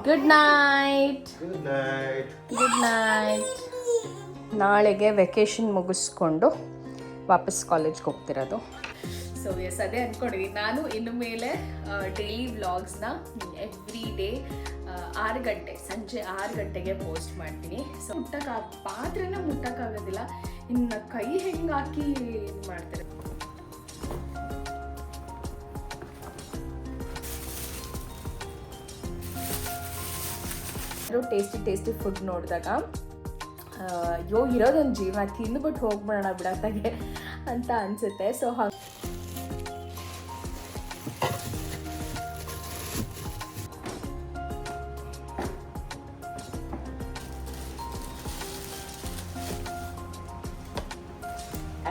Good night. Good night. ನಾಳೆಗೆ vacation ಮುಗಿಸ್ಕೊಂಡು ವಾಪಸ್ ಕಾಲೇಜ್ಗೆ ಹೋಗ್ತಿರೋದು. ಸೊ ಎಸ್, ಅದೇ ಅಂದ್ಕೊಂಡಿದ್ದೀನಿ ನಾನು ಇನ್ನು ಮೇಲೆ ಡೈಲಿ ವ್ಲಾಗ್ಸ್ನ ಎವ್ರಿ ಡೇ 6 ಗಂಟೆ, ಸಂಜೆ 6 ಗಂಟೆಗೆ ಪೋಸ್ಟ್ ಮಾಡ್ತೀನಿ. ಸೊ ಪಾತ್ರೆನ ಮುಟ್ಟಕ್ಕಾಗೋದಿಲ್ಲ, ಇನ್ನು ಕೈ ಹೆಂಗೆ ಹಾಕಿ ಇದು ಮಾಡ್ತಾರೆ. ಟೇಸ್ಟಿ ಫುಡ್ ನೋಡಿದಾಗ ಅಯ್ಯೋ ಇರೋದೊಂದು ಜೀವ ತಿಂದುಬಿಟ್ಟು ಹೋಗ್ಬಿಡೋಣ ಬಿಡತ್ತಾಗೆ ಅಂತ ಅನಿಸುತ್ತೆ. ಸೊ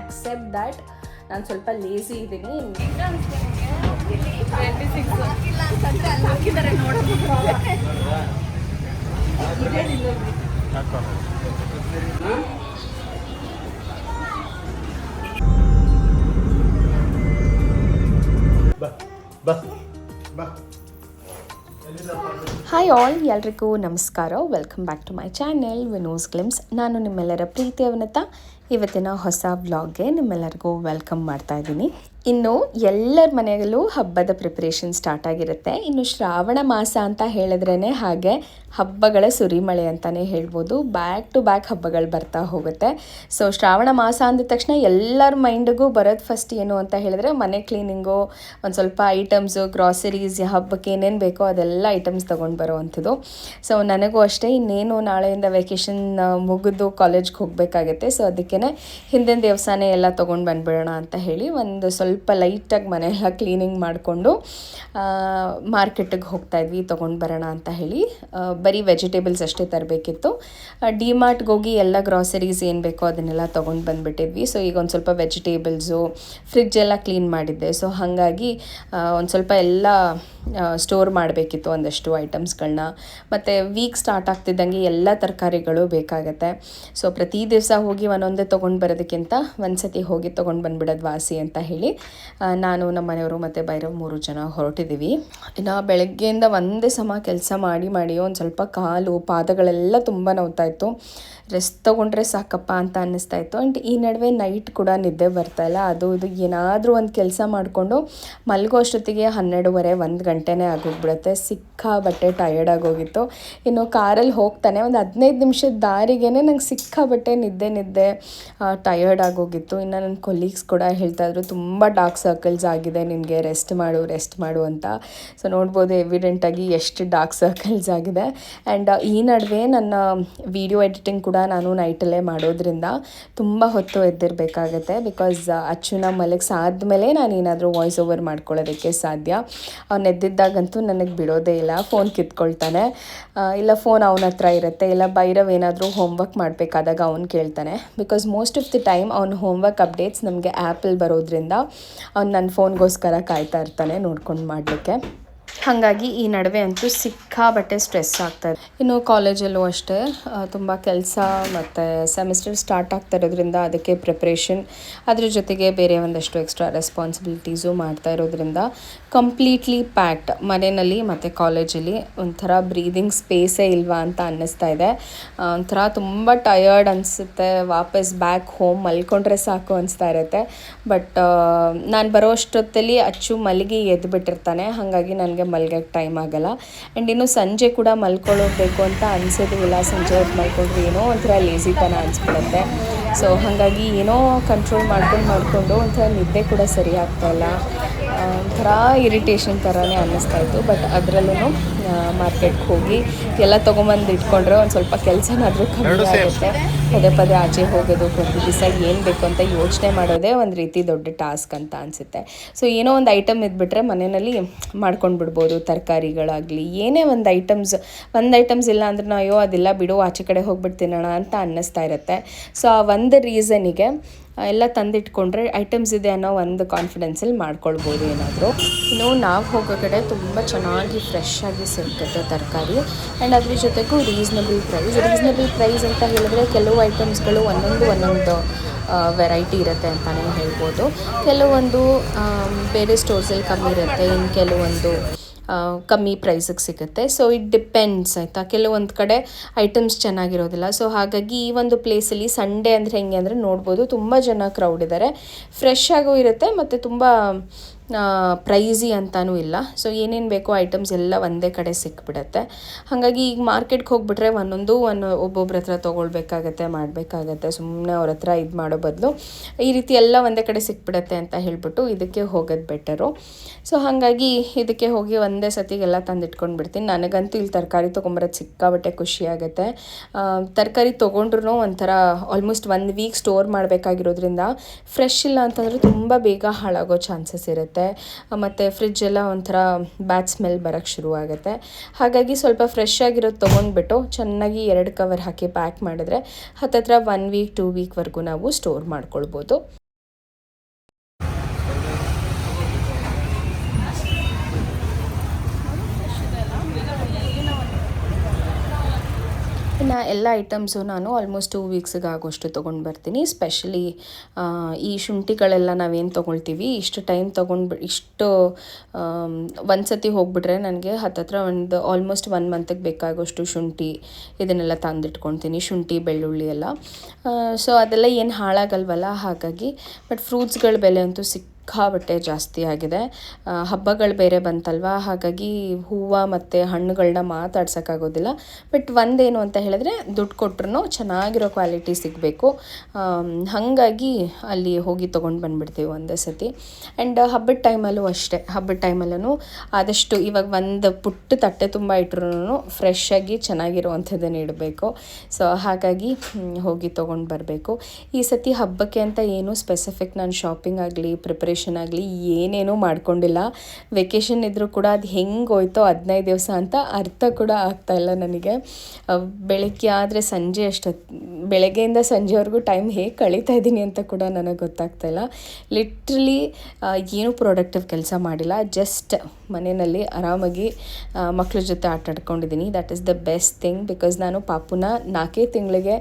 ಅಕ್ಸೆಪ್ಟ್ ದ್ಯಾಟ್ ನಾನು ಸ್ವಲ್ಪ ಲೇಸಿ ಇದ್ದೀನಿ. ಹಾಯ್ ಆಲ್, ಎಲ್ರಿಗೂ ನಮಸ್ಕಾರ. Welcome back to my channel Vino's glimpse. ನಾನು ನಿಮ್ಮೆಲ್ಲರ ಪ್ರೀತಿಯ ವನಿತಾ. ಇವತ್ತಿನ ಹೊಸ ವ್ಲಾಗ್ಗೆ ನಿಮ್ಮೆಲ್ಲರಿಗೂ ವೆಲ್ಕಮ್ ಮಾಡ್ತಾ ಇದ್ದೀನಿ. ಇನ್ನು ಎಲ್ಲರ ಮನೆಯಲ್ಲೂ ಹಬ್ಬದ ಪ್ರಿಪ್ರೇಷನ್ ಸ್ಟಾರ್ಟ್ ಆಗಿರುತ್ತೆ. ಇನ್ನು ಶ್ರಾವಣ ಮಾಸ ಅಂತ ಹೇಳಿದ್ರೇ ಹಾಗೆ ಹಬ್ಬಗಳ ಸುರಿಮಳೆ ಅಂತಲೇ ಹೇಳ್ಬೋದು. ಬ್ಯಾಕ್ ಟು ಬ್ಯಾಕ್ ಹಬ್ಬಗಳು ಬರ್ತಾ ಹೋಗುತ್ತೆ. ಸೊ ಶ್ರಾವಣ ಮಾಸ ಅಂದ ತಕ್ಷಣ ಎಲ್ಲರ ಮೈಂಡಿಗೂ ಬರೋದು ಫಸ್ಟ್ ಏನು ಅಂತ ಹೇಳಿದ್ರೆ ಮನೆ ಕ್ಲೀನಿಂಗು, ಒಂದು ಸ್ವಲ್ಪ ಐಟಮ್ಸು, ಗ್ರಾಸರೀಸ್, ಹಬ್ಬಕ್ಕೆ ಏನೇನು ಬೇಕೋ ಅದೆಲ್ಲ ಐಟಮ್ಸ್ ತೊಗೊಂಡು ಬರೋ ಅಂಥದ್ದು. ಸೊ ನನಗೂ ಅಷ್ಟೇ, ಇನ್ನೇನು ನಾಳೆಯಿಂದ ವೆಕೇಷನ್ ಮುಗಿದು ಕಾಲೇಜ್ಗೆ ಹೋಗಬೇಕಾಗತ್ತೆ. ಸೊ ಅದಕ್ಕೆ ಹಿಂದಿನ ದಿವಸನೇ ಎಲ್ಲ ತೊಗೊಂಡು ಬಂದುಬಿಡೋಣ ಅಂತ ಹೇಳಿ ಒಂದು ಸ್ವಲ್ಪ ಲೈಟಾಗಿ ಮನೆಯೆಲ್ಲ ಕ್ಲೀನಿಂಗ್ ಮಾಡಿಕೊಂಡು ಮಾರ್ಕೆಟಿಗೆ ಹೋಗ್ತಾಯಿದ್ವಿ ತೊಗೊಂಡು ಬರೋಣ ಅಂತ ಹೇಳಿ. ಬರೀ ವೆಜಿಟೇಬಲ್ಸ್ ಅಷ್ಟೇ ತರಬೇಕಿತ್ತು. ಡಿಮಾರ್ಟ್ಗೆ ಹೋಗಿ ಎಲ್ಲ ಗ್ರಾಸರೀಸ್ ಏನು ಬೇಕೋ ಅದನ್ನೆಲ್ಲ ತೊಗೊಂಡು ಬಂದುಬಿಟ್ಟಿದ್ವಿ. ಸೊ ಈಗ ಒಂದು ಸ್ವಲ್ಪ ವೆಜಿಟೇಬಲ್ಸು, ಫ್ರಿಡ್ಜೆಲ್ಲ ಕ್ಲೀನ್ ಮಾಡಿದ್ದೆ. ಸೊ ಹಾಗಾಗಿ ಒಂದು ಸ್ವಲ್ಪ ಎಲ್ಲ ಸ್ಟೋರ್ ಮಾಡಬೇಕಿತ್ತು ಒಂದಷ್ಟು ಐಟಮ್ಸ್ಗಳನ್ನ. ಮತ್ತು ವೀಕ್ ಸ್ಟಾರ್ಟ್ ಆಗ್ತಿದ್ದಂಗೆ ಎಲ್ಲ ತರಕಾರಿಗಳು ಬೇಕಾಗತ್ತೆ. ಸೊ ಪ್ರತಿ ದಿವಸ ಹೋಗಿ ಒಂದೊಂದೇ ತೊಗೊಂಡು ಬರೋದಕ್ಕಿಂತ ಒಂದು ಸತಿ ಹೋಗಿ ತೊಗೊಂಡು ಬಂದುಬಿಡೋದು ವಾಸಿ ಅಂತ ಹೇಳಿ ನಾನು, ನಮ್ಮ ಮನೆಯವರು ಮತ್ತು ಭೈರವ್ 3 ಜನ ಹೊರಟಿದ್ದೀವಿ. ಇನ್ನು ಬೆಳಗ್ಗೆಯಿಂದ ಒಂದೇ ಸಮ ಕೆಲಸ ಮಾಡಿ ಒಂದು ಸ್ವಲ್ಪ ಕಾಲು ಪಾದಗಳೆಲ್ಲ ತುಂಬ ನೋವ್ತಾಯಿತ್ತು. ರೆಸ್ಟ್ ತೊಗೊಂಡ್ರೆ ಸಾಕಪ್ಪ ಅಂತ ಅನ್ನಿಸ್ತಾಯಿತ್ತು. ಆ್ಯಂಡ್ ಈ ನಡುವೆ ನೈಟ್ ಕೂಡ ನಿದ್ದೆ ಬರ್ತಾಯಿಲ್ಲ. ಅದು ಇದು ಏನಾದರೂ ಒಂದು ಕೆಲಸ ಮಾಡಿಕೊಂಡು ಮಲಗೋ ಅಷ್ಟೊತ್ತಿಗೆ 12:30 1 ಗಂಟೆನೇ ಆಗೋಗ್ಬಿಡುತ್ತೆ. ಸಿಕ್ಕಾಬಟ್ಟೆ ಟಯರ್ಡ್ ಆಗೋಗಿತ್ತು. ಇನ್ನು ಕಾರಲ್ಲಿ ಹೋಗ್ತಾನೆ ಒಂದು 15 ನಿಮಿಷದ ದಾರಿಗೇ ನಂಗೆ ಸಿಕ್ಕಾಬಟ್ಟೆ ನಿದ್ದೆ ಟಯರ್ಡ್ ಆಗೋಗಿತ್ತು. ಇನ್ನು ನನ್ನ ಕೊಲೀಗ್ಸ್ ಕೂಡ ಹೇಳ್ತಾಯಿದ್ರು ತುಂಬ ಡಾರ್ಕ್ ಸರ್ಕಲ್ಸ್ ಆಗಿದೆ ನಿನಗೆ, ರೆಸ್ಟ್ ಮಾಡು ಅಂತ. ಸೊ ನೋಡ್ಬೋದು ಎವಿಡೆಂಟಾಗಿ ಎಷ್ಟು ಡಾರ್ಕ್ ಸರ್ಕಲ್ಸ್ ಆಗಿದೆ. ಆ್ಯಂಡ್ ಈ ನಡುವೆ ನನ್ನ ವಿಡಿಯೋ ಎಡಿಟಿಂಗ್ ಕೂಡ ನಾನು ನೈಟಲ್ಲೇ ಮಾಡೋದ್ರಿಂದ ತುಂಬ ಹೊತ್ತು ಎದ್ದಿರಬೇಕಾಗತ್ತೆ. ಬಿಕಾಸ್ ಅಚ್ಚುನ ಮಲಗಿಸಾದ್ಮೇಲೆ ನಾನು ಏನಾದರೂ ವಾಯ್ಸ್ ಓವರ್ ಮಾಡ್ಕೊಳ್ಳೋದಕ್ಕೆ ಸಾಧ್ಯ. ಅವ್ನು ಎದ್ದಿದ್ದಾಗಂತೂ ನನಗೆ ಬಿಡೋದೇ ಇಲ್ಲ, ಫೋನ್ ಕಿತ್ಕೊಳ್ತಾನೆ, ಇಲ್ಲ ಫೋನ್ ಅವನ ಹತ್ರ ಇರುತ್ತೆ, ಇಲ್ಲ ಭೈರವ್ ಏನಾದರೂ ಹೋಮ್ವರ್ಕ್ ಮಾಡಬೇಕಾದಾಗ ಅವ್ನು ಕೇಳ್ತಾನೆ. Because most of the time ಅವ್ನು ಹೋಮ್ವರ್ಕ್ ಅಪ್ಡೇಟ್ಸ್ ನಮಗೆ ಆ್ಯಪಲ್ಲಿ ಬರೋದ್ರಿಂದ ಅವ್ನು ನನ್ನ ಫೋನ್ಗೋಸ್ಕರ ಕಾಯ್ತಾ ಇರ್ತಾನೆ ನೋಡ್ಕೊಂಡು ಮಾಡಲಿಕ್ಕೆ. ಹಾಗಾಗಿ ಈ ನಡುವೆ ಅಂತೂ ಸಿಕ್ಕಾಬಟ್ಟೆ ಸ್ಟ್ರೆಸ್ ಆಗ್ತಾಯಿದೆ. ಇನ್ನು ಕಾಲೇಜಲ್ಲೂ ಅಷ್ಟೇ ತುಂಬ ಕೆಲಸ ಮತ್ತು ಸೆಮಿಸ್ಟರ್ ಸ್ಟಾರ್ಟ್ ಆಗ್ತಾ ಇರೋದ್ರಿಂದ ಅದಕ್ಕೆ ಪ್ರಿಪ್ರೇಷನ್, ಅದ್ರ ಜೊತೆಗೆ ಬೇರೆ ಒಂದಷ್ಟು ಎಕ್ಸ್ಟ್ರಾ ರೆಸ್ಪಾನ್ಸಿಬಿಲಿಟೀಸು ಮಾಡ್ತಾ ಇರೋದ್ರಿಂದ ಕಂಪ್ಲೀಟ್ಲಿ ಪ್ಯಾಕ್ಡ್ ಮನೆಯಲ್ಲಿ ಮತ್ತು ಕಾಲೇಜಲ್ಲಿ. ಒಂಥರ ಬ್ರೀದಿಂಗ್ ಸ್ಪೇಸೇ ಇಲ್ವಾ ಅಂತ ಅನ್ನಿಸ್ತಾ ಇದೆ. ಒಂಥರ ತುಂಬ ಟಯರ್ಡ್ ಅನಿಸುತ್ತೆ. ವಾಪಸ್ ಬ್ಯಾಕ್ ಹೋಮ್ ಮಲ್ಕೊಂಡ್ರೆ ಸಾಕು ಅನಿಸ್ತಾ ಇರುತ್ತೆ. ಬಟ್ ನಾನು ಬರೋ ಅಷ್ಟೊತ್ತಲ್ಲಿ ಅಚ್ಚು ಮಲಗಿ ಎದ್ದುಬಿಟ್ಟಿರ್ತಾನೆ. ಹಾಗಾಗಿ ನನಗೆ ಮಲ್ಗಕ್ಕೆ ಟೈಮ್ ಆಗಲ್ಲ. ಆ್ಯಂಡ್ ಇನ್ನು ಸಂಜೆ ಕೂಡ ಮಲ್ಕೊಳ್ಳೋಗ್ಬೇಕು ಅಂತ ಅನಿಸೋದು ಇಲ್ಲ. ಸಂಜೆ ಹೊತ್ತು ಮಲ್ಕೊಂಡ್ರೆ ಏನೋ ಒಂಥರ ಲೇಸಿತನ ಅನಿಸ್ಬಿಡುತ್ತೆ. ಸೊ ಹಾಗಾಗಿ ಏನೋ ಕಂಟ್ರೋಲ್ ಮಾಡ್ಕೊಂಡು ಒಂಥರ ನಿದ್ದೆ ಕೂಡ ಸರಿ ಆಗ್ತಾಯಿಲ್ಲ. ಒಂಥರ ಇರಿಟೇಷನ್ ಥರನೇ ಅನ್ನಿಸ್ತಾಯಿತ್ತು. ಬಟ್ ಅದರಲ್ಲೂ ಮಾರ್ಕೆಟ್ಗೆ ಹೋಗಿ ಎಲ್ಲ ತೊಗೊಂಬಂದು ಇಟ್ಕೊಂಡ್ರೆ ಒಂದು ಸ್ವಲ್ಪ ಕೆಲಸನಾದರೂ ಕಮ್ಮಿ ಆಗುತ್ತೆ. ಪದೇ ಆಚೆ ಹೋಗೋದು, ಪ್ರತಿ ದಿವಸ ಏನು ಬೇಕು ಅಂತ ಯೋಚನೆ ಮಾಡೋದೇ ಒಂದು ರೀತಿ ದೊಡ್ಡ ಟಾಸ್ಕ್ ಅಂತ ಅನಿಸುತ್ತೆ. ಸೊ ಏನೋ ಒಂದು ಐಟಮ್ ಇದ್ಬಿಟ್ರೆ ಮನೆಯಲ್ಲಿ ಮಾಡ್ಕೊಂಡು ಬಿಡ್ಬೋದು. ತರಕಾರಿಗಳಾಗಲಿ ಏನೇ ಒಂದು ಐಟಮ್ಸ್ ಇಲ್ಲ ಅಂದ್ರೆ ಅಯ್ಯೋ ಅದೆಲ್ಲ ಬಿಡು, ಆಚೆ ಕಡೆ ಹೋಗ್ಬಿಟ್ಟು ತಿನ್ನೋಣ ಅಂತ ಅನ್ನಿಸ್ತಾ ಇರುತ್ತೆ. ಸೊ ಆ ಒಂದು ರೀಸನಿಗೆ ಎಲ್ಲ ತಂದಿಟ್ಕೊಂಡ್ರೆ ಐಟಮ್ಸ್ ಇದೆ ಅನ್ನೋ ಒಂದು ಕಾನ್ಫಿಡೆನ್ಸಲ್ಲಿ ಮಾಡ್ಕೊಳ್ಬೋದು ಏನಾದರೂ. ಇನ್ನು ನಾವು ಹೋಗೋ ಕಡೆ ತುಂಬ ಚೆನ್ನಾಗಿ ಫ್ರೆಶ್ ಆಗಿ ಸಿಗುತ್ತೆ ತರಕಾರಿ. ಆ್ಯಂಡ್ ಅದ್ರ ಜೊತೆಗೂ ರೀಸ್ನಬಲ್ ಪ್ರೈಸ್ ಅಂತ ಹೇಳಿದ್ರೆ ಕೆಲವು ಐಟಮ್ಸ್ಗಳು ಒಂದೊಂದು ವೆರೈಟಿ ಇರುತ್ತೆ ಅಂತಲೇ ಹೇಳ್ಬೋದು. ಕೆಲವೊಂದು ಬೇರೆ ಸ್ಟೋರ್ಸಲ್ಲಿ ಕಮ್ಮಿ ಇರುತ್ತೆ, ಇನ್ನು ಕೆಲವೊಂದು ಕಮ್ಮಿ ಪ್ರೈಸಿಗೆ ಸಿಗುತ್ತೆ. ಸೊ ಇಟ್ ಡಿಪೆಂಡ್ಸ್ ಆಯಿತಾ. ಕೆಲವೊಂದು ಕಡೆ ಐಟಮ್ಸ್ ಚೆನ್ನಾಗಿರೋದಿಲ್ಲ. ಸೊ ಹಾಗಾಗಿ ಈ ಒಂದು ಪ್ಲೇಸಲ್ಲಿ ಸಂಡೇ ಅಂದರೆ ಹೆಂಗೆ ಅಂದರೆ ನೋಡ್ಬೋದು, ತುಂಬ ಜನ ಕ್ರೌಡ್ ಇದ್ದಾರೆ, ಫ್ರೆಶ್ ಆಗೂ ಇರುತ್ತೆ ಮತ್ತು ತುಂಬ ಪ್ರೈಸಿ ಅಂತಲೂ ಇಲ್ಲ. ಸೊ ಏನೇನು ಬೇಕೋ ಐಟಮ್ಸ್ ಎಲ್ಲ ಒಂದೇ ಕಡೆ ಸಿಕ್ಬಿಡುತ್ತೆ. ಹಾಗಾಗಿ ಈಗ ಮಾರ್ಕೆಟ್ಗೆ ಹೋಗ್ಬಿಟ್ರೆ ಒಬ್ಬೊಬ್ರ ಹತ್ರ ತೊಗೊಳ್ಬೇಕಾಗತ್ತೆ, ಮಾಡಬೇಕಾಗತ್ತೆ. ಸುಮ್ಮನೆ ಅವ್ರ ಹತ್ರ ಇದು ಮಾಡೋ ಬದಲು ಈ ರೀತಿ ಎಲ್ಲ ಒಂದೇ ಕಡೆ ಸಿಕ್ಬಿಡತ್ತೆ ಅಂತ ಹೇಳ್ಬಿಟ್ಟು ಇದಕ್ಕೆ ಹೋಗೋದು ಬೆಟರು. ಸೊ ಹಾಗಾಗಿ ಇದಕ್ಕೆ ಹೋಗಿ ಒಂದೇ ಸತಿಗೆಲ್ಲ ತಂದಿಟ್ಕೊಂಡು ಬಿಡ್ತೀನಿ. ನನಗಂತೂ ಇಲ್ಲಿ ತರಕಾರಿ ತೊಗೊಂಬರೋದು ಸಿಕ್ಕಾಬಟ್ಟೆ ಖುಷಿ ಆಗುತ್ತೆ. ತರಕಾರಿ ತೊಗೊಂಡ್ರೂ ಒಂಥರ ಆಲ್ಮೋಸ್ಟ್ 1 ವೀಕ್ ಸ್ಟೋರ್ ಮಾಡಬೇಕಾಗಿರೋದ್ರಿಂದ ಫ್ರೆಶ್ ಇಲ್ಲ ಅಂತಂದರೆ ತುಂಬ ಬೇಗ ಹಾಳಾಗೋ ಚಾನ್ಸಸ್ ಇರುತ್ತೆ. ಮತ್ತು ಫ್ರಿಜ್ಜೆಲ್ಲ ಒಂಥರ ಬ್ಯಾಡ್ ಸ್ಮೆಲ್ ಬರೋಕ್ಕೆ ಶುರು ಆಗುತ್ತೆ. ಹಾಗಾಗಿ ಸ್ವಲ್ಪ ಫ್ರೆಶ್ ಆಗಿರೋದು ತೊಗೊಂಡ್ಬಿಟ್ಟು ಚೆನ್ನಾಗಿ 2 ಕವರ್ ಹಾಕಿ ಪ್ಯಾಕ್ ಮಾಡಿದ್ರೆ ಹತ್ತತ್ರ 1 ವೀಕ್ 2 ವೀಕ್ವರೆಗೂ ನಾವು ಸ್ಟೋರ್ ಮಾಡ್ಕೊಳ್ಬೋದು. ಇನ್ನು ಎಲ್ಲ ಐಟಮ್ಸು ನಾನು ಆಲ್ಮೋಸ್ಟ್ 2 ವೀಕ್ಸಿಗೆ ಆಗೋಷ್ಟು ತೊಗೊಂಡು ಬರ್ತೀನಿ. ಸ್ಪೆಷಲಿ ಈ ಶುಂಠಿಗಳೆಲ್ಲ ನಾವೇನು ತೊಗೊಳ್ತೀವಿ ಇಷ್ಟು ಟೈಮ್ ಇಷ್ಟು ಒಂದು ಸತಿ ಹೋಗ್ಬಿಟ್ರೆ ನನಗೆ ಹತ್ತತ್ರ ಒಂದು ಆಲ್ಮೋಸ್ಟ್ 1 ಮಂತಿಗೆ ಬೇಕಾಗೋಷ್ಟು ಶುಂಠಿ ಇದನ್ನೆಲ್ಲ ತಂದಿಟ್ಕೊಳ್ತೀನಿ. ಶುಂಠಿ ಬೆಳ್ಳುಳ್ಳಿ ಎಲ್ಲ. ಸೊ ಅದೆಲ್ಲ ಏನು ಹಾಳಾಗಲ್ವಲ್ಲ, ಹಾಗಾಗಿ. ಬಟ್ ಫ್ರೂಟ್ಸ್ಗಳ ಬೆಲೆ ಅಂತೂ ಸಿಕ್ಕಾಬಟ್ಟೆ ಜಾಸ್ತಿ ಆಗಿದೆ. ಹಬ್ಬಗಳು ಬೇರೆ ಬಂತಲ್ವ, ಹಾಗಾಗಿ ಹೂವು ಮತ್ತು ಹಣ್ಣುಗಳನ್ನ ಮಾತಾಡ್ಸೋಕ್ಕಾಗೋದಿಲ್ಲ. ಬಟ್ ಒಂದೇನು ಅಂತ ಹೇಳಿದ್ರೆ ದುಡ್ಡು ಕೊಟ್ರೂ ಚೆನ್ನಾಗಿರೋ ಕ್ವಾಲಿಟಿ ಸಿಗಬೇಕು. ಹಾಗಾಗಿ ಅಲ್ಲಿ ಹೋಗಿ ತೊಗೊಂಡು ಬಂದುಬಿಡ್ತೀವಿ ಒಂದೇ ಸತಿ. ಆ್ಯಂಡ್ ಹಬ್ಬದ ಟೈಮಲ್ಲೂ ಅಷ್ಟೇ. ಹಬ್ಬದ ಟೈಮಲ್ಲೂ ಆದಷ್ಟು ಇವಾಗ ಒಂದು ಪುಟ್ಟ ತಟ್ಟೆ ತುಂಬ ಇಟ್ರೂ ಫ್ರೆಶ್ ಆಗಿ ಚೆನ್ನಾಗಿರುವಂಥದ್ದನ್ನು ಇಡಬೇಕು. ಸೊ ಹಾಗಾಗಿ ಹೋಗಿ ತೊಗೊಂಡು ಬರಬೇಕು. ಈ ಸತಿ ಹಬ್ಬಕ್ಕೆ ಅಂತ ಏನೂ ಸ್ಪೆಸಿಫಿಕ್ ನಾನು ಶಾಪಿಂಗ್ ಆಗಲಿ ಪ್ರಿಪ್ರೇಷನ್ ಆಗಲಿ ಏನೇನೂ ಮಾಡ್ಕೊಂಡಿಲ್ಲ. ವೆಕೇಷನ್ ಇದ್ದರೂ ಕೂಡ ಅದು ಹೆಂಗೆ ಹೋಯ್ತೋ 15 ದಿವಸ ಅಂತ ಅರ್ಥ ಕೂಡ ಆಗ್ತಾಯಿಲ್ಲ ನನಗೆ. ಬೆಳಗ್ಗೆ ಆದರೆ ಬೆಳಗ್ಗೆಯಿಂದ ಸಂಜೆವರೆಗೂ ಟೈಮ್ ಹೇಗೆ ಕಳೀತಾ ಇದ್ದೀನಿ ಅಂತ ಕೂಡ ನನಗೆ ಗೊತ್ತಾಗ್ತಾಯಿಲ್ಲ. ಲಿಟ್ರಲಿ ಏನೂ ಪ್ರೊಡಕ್ಟಿವ್ ಕೆಲಸ ಮಾಡಿಲ್ಲ. ಜಸ್ಟ್ ಮನೆಯಲ್ಲಿ ಆರಾಮಾಗಿ ಮಕ್ಕಳ ಜೊತೆ ಆಟಾಡ್ಕೊಂಡಿದ್ದೀನಿ. That is the best thing. Because ನಾನು ಪಾಪುನ 4 ತಿಂಗಳಿಗೆ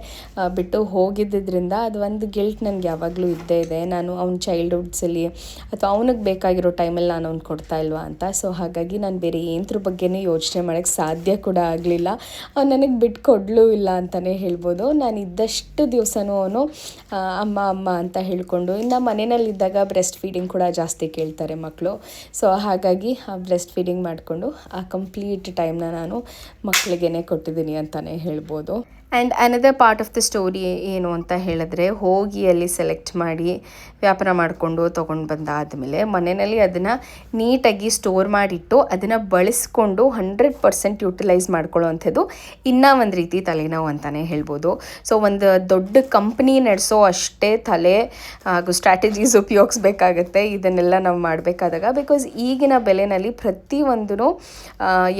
ಬಿಟ್ಟು ಹೋಗಿದ್ದರಿಂದ ಅದು ಒಂದು ಗಿಲ್ಟ್ ನನಗೆ ಯಾವಾಗಲೂ ಇದ್ದೇ ಇದೆ. ನಾನು ಅವ್ನ ಚೈಲ್ಡ್ಹುಡ್ಸಲ್ಲಿ ಅಥವಾ ಅವನಿಗೆ ಬೇಕಾಗಿರೋ ಟೈಮಲ್ಲಿ ನಾನು ಅವ್ನು ಕೊಡ್ತಾ ಇಲ್ವಾ ಅಂತ. ಸೊ ಹಾಗಾಗಿ ನಾನು ಬೇರೆ ಏನರ ಬಗ್ಗೆನೇ ಯೋಚನೆ ಮಾಡೋಕ್ಕೆ ಸಾಧ್ಯ ಕೂಡ ಆಗಲಿಲ್ಲ. ಅವ್ನು ನನಗೆ ಬಿಟ್ಟು ಕೊಡಲೂ ಇಲ್ಲ ಅಂತಲೇ ಹೇಳ್ಬೋದು. ನಾನು ಇದ್ದಷ್ಟು ದಿವಸನೂ ಅವನು ಅಮ್ಮ ಅಮ್ಮ ಅಂತ ಹೇಳಿಕೊಂಡು, ಇನ್ನು ಮನೆಯಲ್ಲಿದ್ದಾಗ ಬ್ರೆಸ್ಟ್ ಫೀಡಿಂಗ್ ಕೂಡ ಜಾಸ್ತಿ ಕೇಳ್ತಾರೆ ಮಕ್ಕಳು. ಸೊ ಹಾಗಾಗಿ ಆ ಬ್ರೆಸ್ಟ್ ಫೀಡಿಂಗ್ ಮಾಡಿಕೊಂಡು ಆ ಕಂಪ್ಲೀಟ್ ಟೈಮ್ನ ನಾನು ಮಕ್ಕಳಿಗೇ ಕೊಟ್ಟಿದ್ದೀನಿ ಅಂತಲೇ ಹೇಳ್ಬೋದು. And another part of the story ಏನು ಅಂತ ಹೇಳಿದ್ರೆ, ಹೋಗಿ ಅಲ್ಲಿ ಸೆಲೆಕ್ಟ್ ಮಾಡಿ ವ್ಯಾಪಾರ ಮಾಡಿಕೊಂಡು ತೊಗೊಂಡು ಬಂದಾದಮೇಲೆ ಮನೆಯಲ್ಲಿ ಅದನ್ನು ನೀಟಾಗಿ ಸ್ಟೋರ್ ಮಾಡಿಟ್ಟು ಅದನ್ನು ಬಳಸ್ಕೊಂಡು 100% ಯುಟಿಲೈಸ್ ಮಾಡ್ಕೊಳ್ಳೋವಂಥದ್ದು ಇನ್ನೂ ಒಂದು ರೀತಿ ತಲೆನೋವು ಅಂತಲೇ ಹೇಳ್ಬೋದು. ಸೊ ಒಂದು ದೊಡ್ಡ ಕಂಪ್ನಿ ನಡೆಸೋ ಅಷ್ಟೇ ತಲೆ ಹಾಗೂ ಸ್ಟ್ರಾಟಜೀಸ್ ಉಪಯೋಗಿಸ್ಬೇಕಾಗತ್ತೆ ಇದನ್ನೆಲ್ಲ ನಾವು ಮಾಡಬೇಕಾದಾಗ. ಬಿಕಾಸ್ ಈಗಿನ ಬೆಲೆಯಲ್ಲಿ ಪ್ರತಿಯೊಂದೂ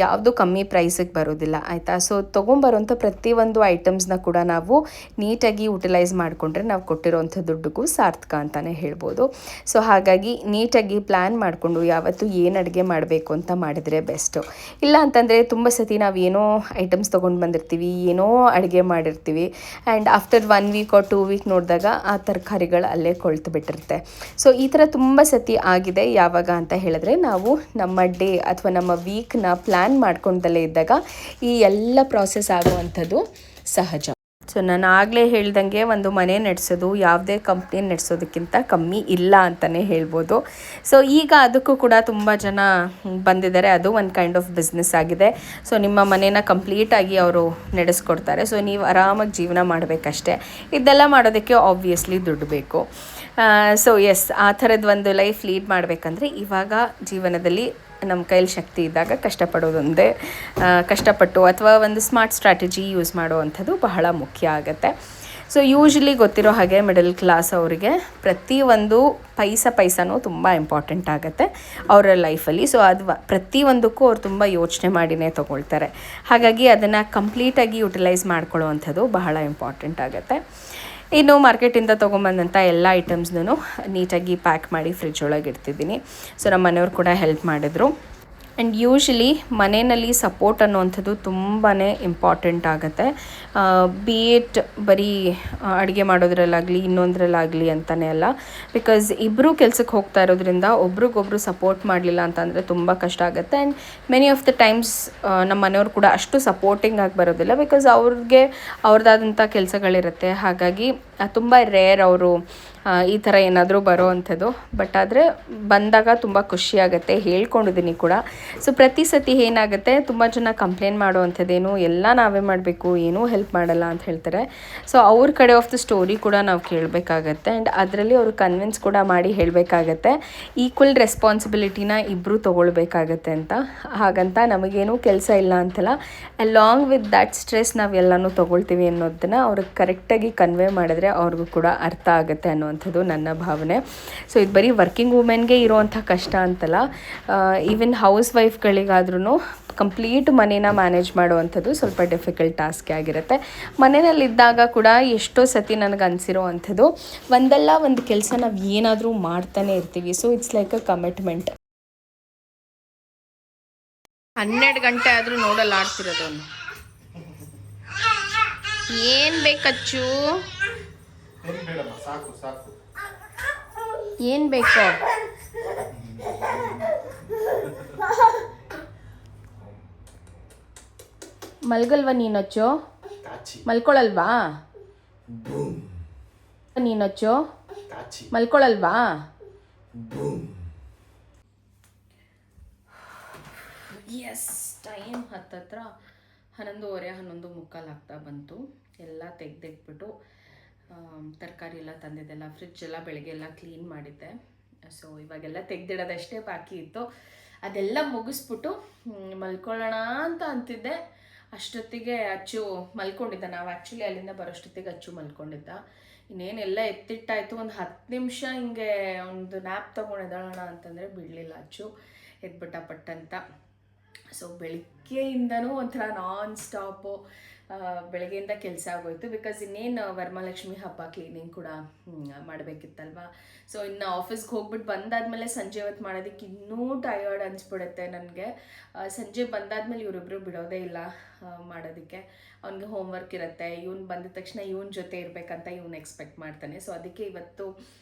ಯಾವುದು ಕಮ್ಮಿ ಪ್ರೈಸಿಗೆ ಬರೋದಿಲ್ಲ, ಆಯಿತಾ. ಸೊ ತೊಗೊಂಬರೋಂಥ ಪ್ರತಿಯೊಂದು ಐಟಮ್ಸ್ನ ಕೂಡ ನಾವು ನೀಟಾಗಿ ಯುಟಿಲೈಸ್ ಮಾಡಿಕೊಂಡ್ರೆ ನಾವು ಕೊಟ್ಟಿರೋವಂಥ ದುಡ್ಡಿಗೂ ಸಾರ್ಥಕ ಅಂತಲೇ ಹೇಳ್ಬೋದು. ಸೊ ಹಾಗಾಗಿ ನೀಟಾಗಿ ಪ್ಲ್ಯಾನ್ ಮಾಡಿಕೊಂಡು ಯಾವತ್ತು ಏನು ಅಡುಗೆ ಮಾಡಬೇಕು ಅಂತ ಮಾಡಿದರೆ ಬೆಸ್ಟು. ಇಲ್ಲ ಅಂತಂದರೆ ತುಂಬ ಸತಿ ನಾವು ಏನೋ ಐಟಮ್ಸ್ ತೊಗೊಂಡು ಬಂದಿರ್ತೀವಿ, ಏನೋ ಅಡುಗೆ ಮಾಡಿರ್ತೀವಿ, and after 1 week or 2 week ನೋಡಿದಾಗ ಆ ತರಕಾರಿಗಳು ಅಲ್ಲೇ ಕೊಳ್ತು ಬಿಟ್ಟಿರುತ್ತೆ. ಸೊ ಈ ಥರ ತುಂಬ ಸತಿ ಆಗಿದೆ. ಯಾವಾಗ ಅಂತ ಹೇಳಿದ್ರೆ ನಾವು ನಮ್ಮ ಡೇ ಅಥವಾ ನಮ್ಮ ವೀಕ್ನ ಪ್ಲ್ಯಾನ್ ಮಾಡ್ಕೊಂಡಲ್ಲೇ ಇದ್ದಾಗ ಈ ಎಲ್ಲ ಪ್ರಾಸೆಸ್ ಆಗುವಂಥದ್ದು ಸಹಜ. ಸೊ ನಾನು ಆಗಲೇ ಹೇಳ್ದಂಗೆ ಒಂದು ಮನೆ ನಡೆಸೋದು ಯಾವುದೇ ಕಂಪ್ನಿ ನಡೆಸೋದಕ್ಕಿಂತ ಕಮ್ಮಿ ಇಲ್ಲ ಅಂತಲೇ ಹೇಳ್ಬೋದು. ಸೊ ಈಗ ಅದಕ್ಕೂ ಕೂಡ ತುಂಬ ಜನ ಬಂದಿದ್ದಾರೆ. ಅದು ಒಂದು ಕೈಂಡ್ ಆಫ್ ಬಿಸ್ನೆಸ್ ಆಗಿದೆ. ಸೊ ನಿಮ್ಮ ಮನೇನ ಕಂಪ್ಲೀಟಾಗಿ ಅವರು ನಡೆಸ್ಕೊಡ್ತಾರೆ. ಸೊ ನೀವು ಆರಾಮಾಗಿ ಜೀವನ ಮಾಡಬೇಕಷ್ಟೆ. ಇದೆಲ್ಲ ಮಾಡೋದಕ್ಕೆ ಆಬ್ವಿಯಸ್ಲಿ ದುಡ್ಡು ಬೇಕು. ಸೊ ಎಸ್, ಆ ಥರದ್ದು ಒಂದು ಲೈಫ್ ಲೀಡ್ ಮಾಡಬೇಕಂದ್ರೆ ಇವಾಗ ಜೀವನದಲ್ಲಿ ನಮ್ಮ ಕೈಲಿ ಶಕ್ತಿ ಇದ್ದಾಗ ಕಷ್ಟಪಟ್ಟು ಅಥವಾ ಒಂದು ಸ್ಮಾರ್ಟ್ ಸ್ಟ್ರಾಟಜಿ ಯೂಸ್ ಮಾಡುವಂಥದ್ದು ಬಹಳ ಮುಖ್ಯ ಆಗುತ್ತೆ. ಸೊ ಯೂಶ್ವಲಿ ಗೊತ್ತಿರೋ ಹಾಗೆ ಮಿಡಲ್ ಕ್ಲಾಸ್ ಅವರಿಗೆ ಪ್ರತಿಯೊಂದು ಪೈಸನೂ ತುಂಬ ಇಂಪಾರ್ಟೆಂಟ್ ಆಗುತ್ತೆ ಅವರ ಲೈಫಲ್ಲಿ. ಸೊ ಅದು ಪ್ರತಿಯೊಂದಕ್ಕೂ ಅವ್ರು ತುಂಬ ಯೋಚನೆ ಮಾಡಿನೇ ತೊಗೊಳ್ತಾರೆ. ಹಾಗಾಗಿ ಅದನ್ನು ಕಂಪ್ಲೀಟಾಗಿ ಯುಟಿಲೈಸ್ ಮಾಡ್ಕೊಳ್ಳುವಂಥದ್ದು ಬಹಳ ಇಂಪಾರ್ಟೆಂಟ್ ಆಗುತ್ತೆ. ಇನ್ನು ಮಾರ್ಕೆಟಿಂದ ತೊಗೊಂಬಂದಂಥ ಎಲ್ಲ ಐಟಮ್ಸ್ನೂ ನೀಟಾಗಿ ಪ್ಯಾಕ್ ಮಾಡಿ ಫ್ರಿಜ್ ಒಳಗೆ ಇಡ್ತಿದ್ದೀನಿ. ಸೊ ನಮ್ಮ ಮನೆಯವ್ರು ಕೂಡ ಹೆಲ್ಪ್ ಮಾಡಿದ್ರು. ಆ್ಯಂಡ್ ಯೂಶ್ವಲಿ ಮನೆಯಲ್ಲಿ ಸಪೋರ್ಟ್ ಅನ್ನುವಂಥದ್ದು ತುಂಬಾ ಇಂಪಾರ್ಟೆಂಟ್ ಆಗುತ್ತೆ. ಬಿ ಇಟ್ ಬರೀ ಅಡುಗೆ ಮಾಡೋದ್ರಲ್ಲಾಗಲಿ ಇನ್ನೊಂದರಲ್ಲಾಗಲಿ ಅಂತಲೇ ಅಲ್ಲ. ಬಿಕಾಸ್ ಇಬ್ಬರೂ ಕೆಲ್ಸಕ್ಕೆ ಹೋಗ್ತಾ ಇರೋದ್ರಿಂದ ಒಬ್ರಿಗೊಬ್ರು ಸಪೋರ್ಟ್ ಮಾಡಲಿಲ್ಲ ಅಂತಂದರೆ ತುಂಬ ಕಷ್ಟ ಆಗುತ್ತೆ. And many of the times ನಮ್ಮ ಮನೆಯವ್ರು ಕೂಡ ಅಷ್ಟು ಸಪೋರ್ಟಿಂಗ್ ಆಗಿ ಬರೋದಿಲ್ಲ. ಬಿಕಾಸ್ ಅವ್ರಿಗೆ ಅವ್ರದ್ದಾದಂಥ ಕೆಲಸಗಳಿರುತ್ತೆ. ಹಾಗಾಗಿ ತುಂಬ ರೇರ್ ಅವರು ಈ ಥರ ಏನಾದರೂ ಬರೋ ಅಂಥದ್ದು. ಬಟ್ ಆದರೆ ಬಂದಾಗ ತುಂಬ ಖುಷಿಯಾಗುತ್ತೆ, ಹೇಳ್ಕೊಂಡಿದ್ದೀನಿ ಕೂಡ. ಸೊ ಪ್ರತಿ ಸತಿ ಏನಾಗುತ್ತೆ, ತುಂಬ ಜನ ಕಂಪ್ಲೇಂಟ್ ಮಾಡೋ ಅಂಥದ್ದೇನು ಎಲ್ಲ ನಾವೇ ಮಾಡಬೇಕು, ಏನೂ ಹೆಲ್ಪ್ ಮಾಡಲ್ಲ ಅಂತ ಹೇಳ್ತಾರೆ. ಸೊ ಅವ್ರ ಕಡೆ ಆಫ್ ದ ಸ್ಟೋರಿ ಕೂಡ ನಾವು ಕೇಳಬೇಕಾಗತ್ತೆ. ಆ್ಯಂಡ್ ಅದರಲ್ಲಿ ಅವರು ಕನ್ವಿನ್ಸ್ ಕೂಡ ಮಾಡಿ ಹೇಳಬೇಕಾಗತ್ತೆ, ಈಕ್ವಲ್ ರೆಸ್ಪಾನ್ಸಿಬಿಲಿಟಿನ ಇಬ್ಬರು ತೊಗೊಳ್ಬೇಕಾಗತ್ತೆ ಅಂತ. ಹಾಗಂತ ನಮಗೇನೂ ಕೆಲಸ ಇಲ್ಲ ಅಂತಲ್ಲ, ಅಲಾಂಗ್ ವಿತ್ ದ್ಯಾಟ್ ಸ್ಟ್ರೆಸ್ ನಾವೆಲ್ಲನೂ ತೊಗೊಳ್ತೀವಿ ಅನ್ನೋದನ್ನು ಅವ್ರಿಗೆ ಕರೆಕ್ಟಾಗಿ ಕನ್ವೆ ಮಾಡಿದ್ರೆ ಅವ್ರಿಗೂ ಕೂಡ ಅರ್ಥ ಆಗುತ್ತೆ ಅನ್ನುವಂಥದ್ದು ನನ್ನ ಭಾವನೆ. ಸೊ ಇದು ಬರೀ ವರ್ಕಿಂಗ್ ವುಮೆನ್ಗೆ ಇರೋವಂಥ ಕಷ್ಟ ಅಂತಲ್ಲ, ಈವನ್ ಹೌಸ್ ವೈಫ್ಗಳಿಗಾದ್ರೂ ಕಂಪ್ಲೀಟ್ ಮನೇನ ಮ್ಯಾನೇಜ್ ಮಾಡುವಂಥದ್ದು ಸ್ವಲ್ಪ ಡಿಫಿಕಲ್ಟ್ ಟಾಸ್ಕ್ ಆಗಿರುತ್ತೆ. ಮನೆಯಲ್ಲಿದ್ದಾಗ ಕೂಡ ಎಷ್ಟೋ ಸತಿ ನನಗೆ ಅನಿಸಿರೋ ಅಂಥದ್ದು, ಒಂದಲ್ಲ ಒಂದು ಕೆಲಸ ನಾವು ಏನಾದರೂ ಮಾಡ್ತಾನೆ ಇರ್ತೀವಿ. So it's like a commitment. 12 ಗಂಟೆ ಆದರೂ ನೋಡಲ್ಲ ಆಡ್ತಿರೋದನ್ನು. ಏನು ಬೇಕಚ್ಚು, ಏನು ಬೇಕು? ಮಲ್ಗಲ್ವಾ ನೀನಚ್ಚು? ಮಲ್ಕೊಳಲ್ವಾ ನೀನಚ್ಚು? ಮಲ್ಕೊಳಲ್ವಾ? ಎಸ್, ಟೈಮ್ ಹತ್ತತ್ರ 11:30 11:45 ಆಗ್ತಾ ಬಂತು. ಎಲ್ಲ ತೆಗೆದಿಟ್ಬಿಟ್ಟು ತರಕಾರಿ ಎಲ್ಲ ತಂದಿದ್ದೆಲ್ಲ ಫ್ರಿಡ್ಜ್ ಎಲ್ಲ ಬೆಳಗ್ಗೆ ಎಲ್ಲ ಕ್ಲೀನ್ ಮಾಡಿದ್ದೆ. ಸೊ ಇವಾಗೆಲ್ಲ ತೆಗೆದಿಡೋದಷ್ಟೇ ಬಾಕಿ ಇತ್ತು. ಅದೆಲ್ಲ ಮುಗಿಸ್ಬಿಟ್ಟು ಮಲ್ಕೊಳ್ಳೋಣ ಅಂತ ಅಂತಿದ್ದೆ. ಅಷ್ಟೊತ್ತಿಗೆ ಅಚ್ಚು ಮಲ್ಕೊಂಡಿದ್ದ. ನಾವು ಆ್ಯಕ್ಚುಲಿ ಅಲ್ಲಿಂದ ಬರೋಷ್ಟೊತ್ತಿಗೆ ಅಚ್ಚು ಮಲ್ಕೊಂಡಿದ್ದ. ಇನ್ನೇನೆಲ್ಲ ಎತ್ತಿಟ್ಟಾಯಿತು. ಒಂದು 10 ನಿಮಿಷ ಹಿಂಗೆ ಒಂದು ನ್ಯಾಪ್ ತೊಗೊಂಡು ಎದಳೋಣ ಅಂತಂದರೆ ಬಿಡಲಿಲ್ಲ ಅಚ್ಚು, ಎದ್ಬಿಟ್ಟ ಪಟ್ಟಂತ. ಸೊ ಬೆಳಗ್ಗೆಯಿಂದನೂ ಒಂಥರ ನಾನ್ ಸ್ಟಾಪು ಬೆಳಗ್ಗೆಯಿಂದ ಕೆಲಸ ಆಗೋಯ್ತು. ಬಿಕಾಸ್ ಇನ್ನೇನು ವರಮಹಾಲಕ್ಷ್ಮಿ ಹಬ್ಬ ಕ್ಲೀನಿಂಗ್ ಕೂಡ ಮಾಡಬೇಕಿತ್ತಲ್ವ. ಸೊ ಇನ್ನು ಆಫೀಸ್ಗೆ ಹೋಗ್ಬಿಟ್ಟು ಬಂದಾದಮೇಲೆ ಸಂಜೆ ಹೊತ್ತು ಮಾಡೋದಕ್ಕೆ ಇನ್ನೂ ಟಯರ್ಡ್ ಅನಿಸ್ಬಿಡುತ್ತೆ ನನಗೆ. ಸಂಜೆ ಬಂದಾದಮೇಲೆ ಇವರಿಬ್ಬರು ಬಿಡೋದೇ ಇಲ್ಲ ಮಾಡೋದಕ್ಕೆ. ಅವ್ನಿಗೆ ಹೋಮ್ವರ್ಕ್ ಇರುತ್ತೆ. ಇವ್ನು ಬಂದ ತಕ್ಷಣ ಇವನ ಜೊತೆ ಇರಬೇಕಂತ ಇವನು ಎಕ್ಸ್ಪೆಕ್ಟ್ ಮಾಡ್ತಾನೆ. ಸೊ ಅದಕ್ಕೆ ಇವತ್ತು